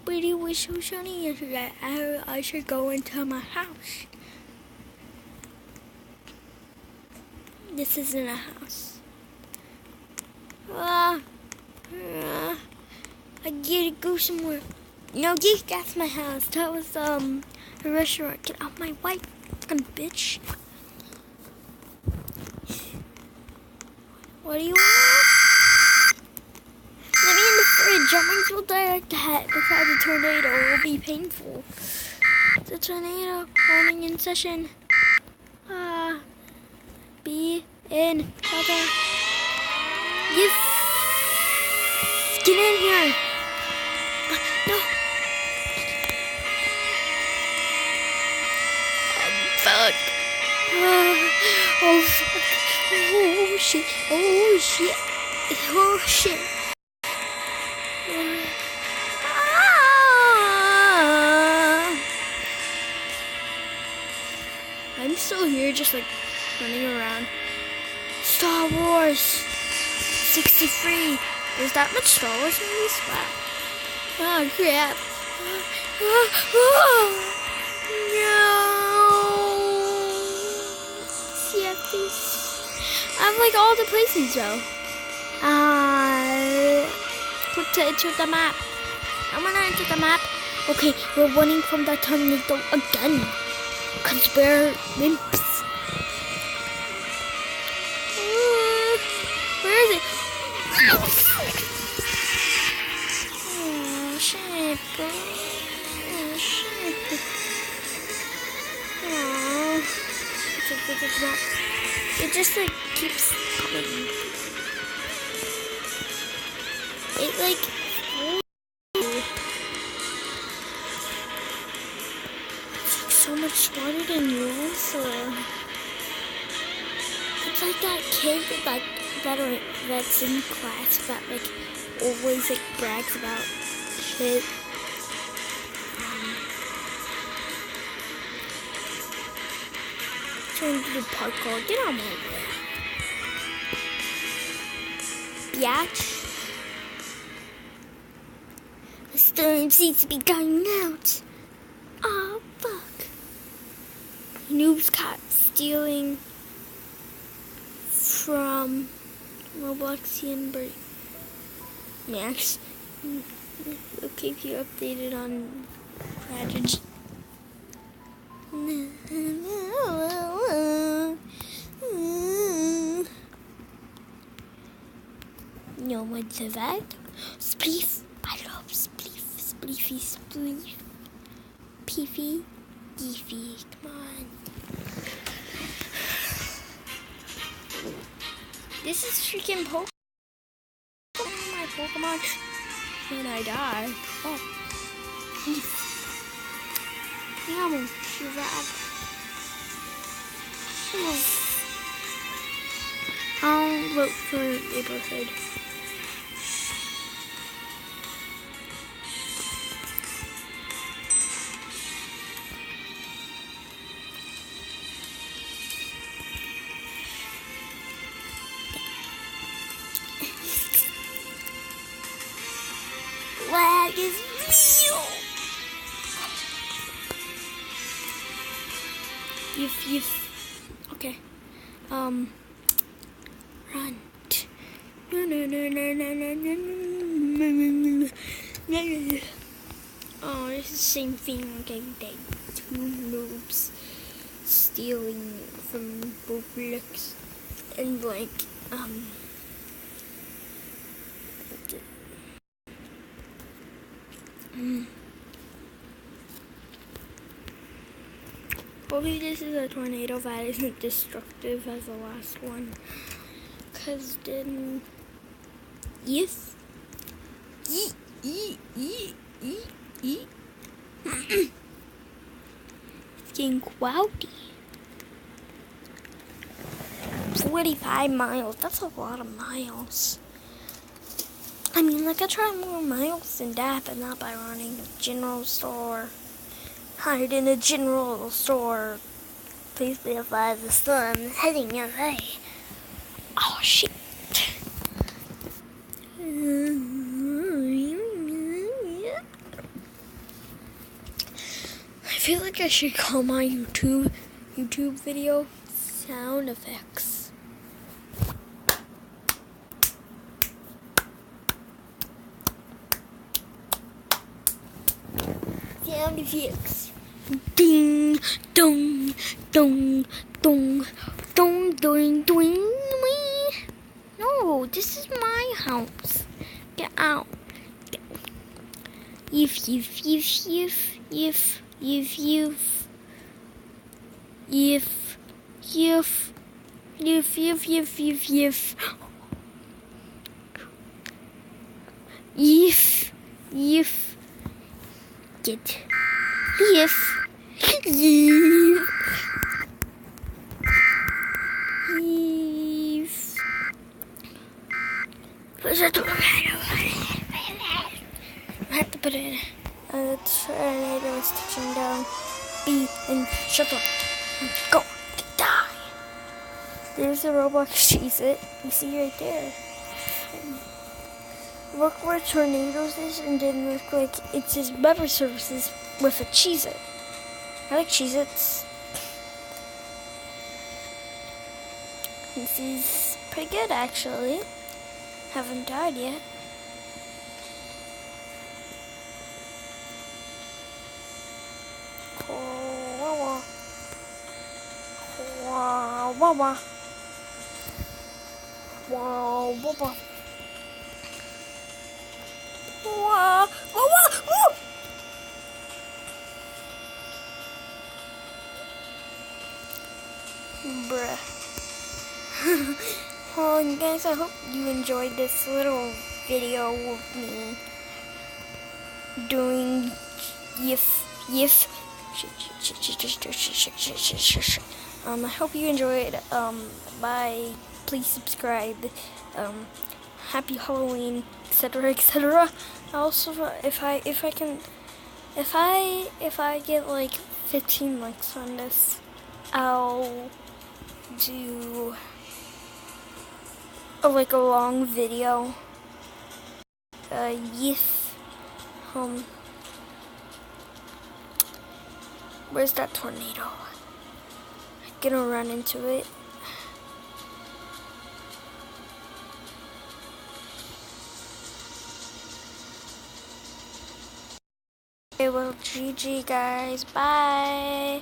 But it was so sunny yesterday. I should go into my house. This isn't a house. I gotta go somewhere. No, that's my house. That was a restaurant. Get out my way, fucking bitch. What do you want? Let me in the fridge. I might as well die like that. Besides, a tornado will be painful. It's a tornado. Warning in session. Be in shelter. Yes. Get in here. No. Fuck. Oh, fuck. Oh, shit. Oh, shit. Oh, shit. I'm still here, just like running around. Star Wars 63. There's that much Star Wars movies? Wow. Oh, crap. No. Yeah, please. I have like all the places though. Put it into the map. I'm gonna enter the map. Okay, we're running from the tornado again. Cause we're wimps. Where is it? Oh, shit, bro. Oh, shit. Oh. It's not. It just like keeps coming. It like. So much smarter than you also. It's like that kid that's in class that like always like brags about shit. Trying to do parkour. Get on my way. Biatch. The storm seems to be going out. Oh, fuck. Noob's caught stealing from Robloxian Max. We'll keep you updated on strategy. No one survived. Spleef. I love Spleef. Spleefy Spleef. Peefy. Geefy. Come on. This is freaking Pokemon. My Pokemon. When I die. Oh. Yum. Shirab. I'll vote for neighborhood. Lag is real. You've okay. Run. Oh, it's the same thing again. Two noobs stealing from Roblox and like Hopefully this is a tornado that isn't destructive as the last one. Cause then yes. It's getting cloudy. 45 miles. That's a lot of miles. I mean, like, I try more miles than that, but not by running a general store. Hide in a general store. Please be advised the storm is heading your way. Oh, shit. feel like I should call my YouTube video sound effects. Sound effects. Ding dong dong dong dong dong dong. No, this is my house. Get out. If get I have to put it in. The tornado is touching down. B and shut up. Go. Die. There's a Roblox Cheez-It. You see right there. Look where tornadoes is, and then look like it says member services with a Cheez-It. I like Cheez-Its. This is pretty good actually. Haven't died yet. Bruh. Well, you guys, I hope you enjoyed this little video of me doing I hope you enjoyed. Bye. Please subscribe. Happy Halloween, etc., etc. Also, if I get like 15 likes on this, I'll do like a long video. Where's that tornado? I'm gonna run into it. Okay, well, GG guys, bye.